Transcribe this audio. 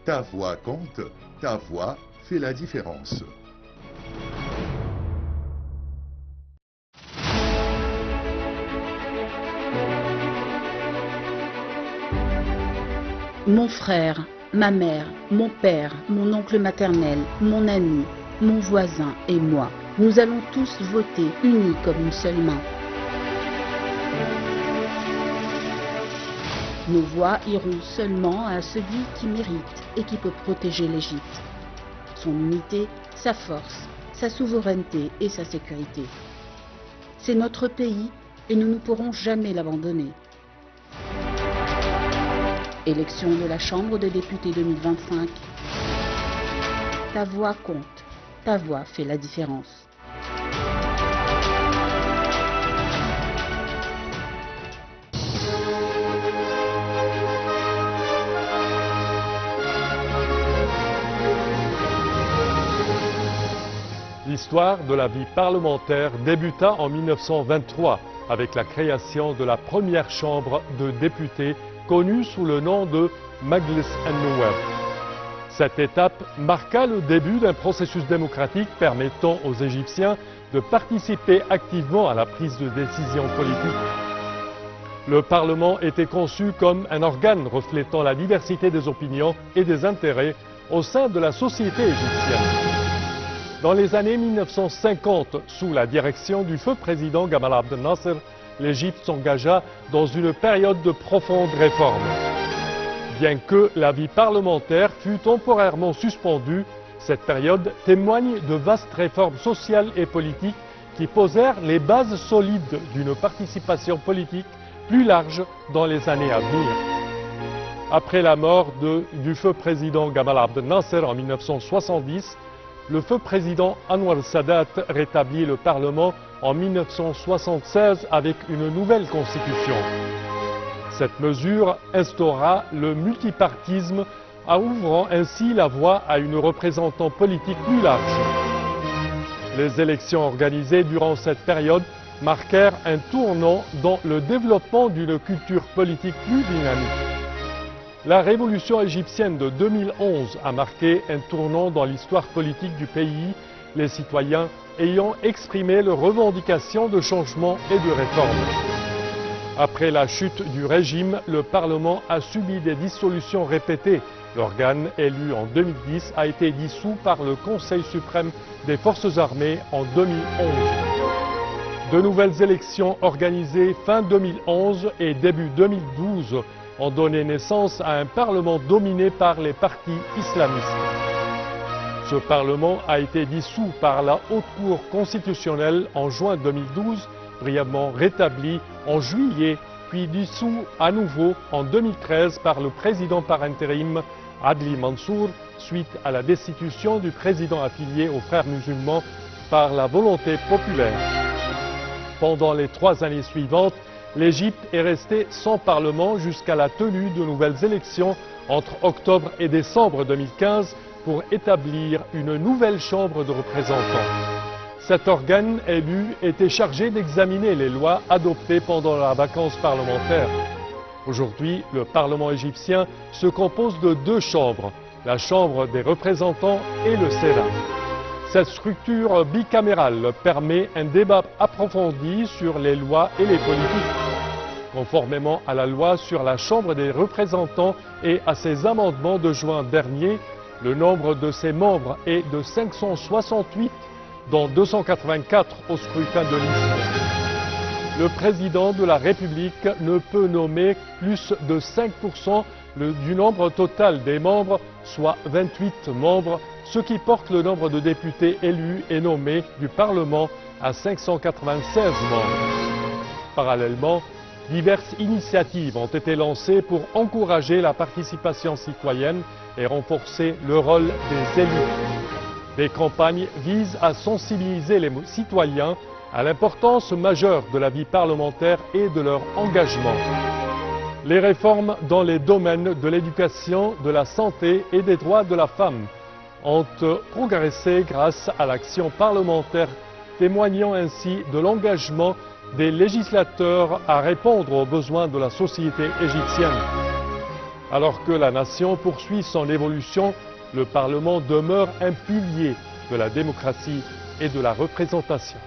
Ta voix compte, ta voix fait la différence. Mon frère, ma mère, mon père, mon oncle maternel, mon ami, mon voisin et moi, nous allons tous voter unis comme une seule main. Nos voix iront seulement à celui qui mérite et qui peut protéger l'Égypte. Son unité, sa force, sa souveraineté et sa sécurité. C'est notre pays et nous ne pourrons jamais l'abandonner. Élection de la Chambre des députés 2025. Ta voix compte, ta voix fait la différence. L'histoire de la vie parlementaire débuta en 1923 avec la création de la première chambre de députés connue sous le nom de Majlis an-Nuwab. Cette étape marqua le début d'un processus démocratique permettant aux Égyptiens de participer activement à la prise de décision politique. Le Parlement était conçu comme un organe reflétant la diversité des opinions et des intérêts au sein de la société égyptienne. Dans les années 1950, sous la direction du feu président Gamal Abdel Nasser, l'Égypte s'engagea dans une période de profondes réformes. Bien que la vie parlementaire fût temporairement suspendue, cette période témoigne de vastes réformes sociales et politiques qui posèrent les bases solides d'une participation politique plus large dans les années à venir. Après la mort du feu président Gamal Abdel Nasser en 1970, le feu président Anwar Sadat rétablit le Parlement en 1976 avec une nouvelle constitution. Cette mesure instaura le multipartisme, ouvrant ainsi la voie à une représentation politique plus large. Les élections organisées durant cette période marquèrent un tournant dans le développement d'une culture politique plus dynamique. La révolution égyptienne de 2011 a marqué un tournant dans l'histoire politique du pays, les citoyens ayant exprimé leurs revendications de changement et de réforme. Après la chute du régime, le Parlement a subi des dissolutions répétées. L'organe élu en 2010 a été dissous par le Conseil suprême des forces armées en 2011. De nouvelles élections organisées fin 2011 et début 2012 ont donné naissance à un Parlement dominé par les partis islamistes. Ce Parlement a été dissous par la Haute Cour constitutionnelle en juin 2012, brièvement rétabli en juillet, puis dissous à nouveau en 2013 par le président par intérim Adli Mansour, suite à la destitution du président affilié aux Frères musulmans par la volonté populaire. Pendant les 3 années suivantes, l'Égypte est restée sans Parlement jusqu'à la tenue de nouvelles élections entre octobre et décembre 2015 pour établir une nouvelle Chambre de représentants. Cet organe élu était chargé d'examiner les lois adoptées pendant la vacance parlementaire. Aujourd'hui, le Parlement égyptien se compose de 2 chambres, la Chambre des représentants et le Sénat. Cette structure bicamérale permet un débat approfondi sur les lois et les politiques. Conformément à la loi sur la Chambre des représentants et à ses amendements de juin dernier, le nombre de ses membres est de 568, dont 284 au scrutin de liste. Le président de la République ne peut nommer plus de 5% du nombre total des membres, soit 28 membres, ce qui porte le nombre de députés élus et nommés du Parlement à 596 membres. Parallèlement, diverses initiatives ont été lancées pour encourager la participation citoyenne et renforcer le rôle des élus. Des campagnes visent à sensibiliser les citoyens à l'importance majeure de la vie parlementaire et de leur engagement. Les réformes dans les domaines de l'éducation, de la santé et des droits de la femme ont progressé grâce à l'action parlementaire, témoignant ainsi de l'engagement des législateurs à répondre aux besoins de la société égyptienne. Alors que la nation poursuit son évolution, le Parlement demeure un pilier de la démocratie et de la représentation.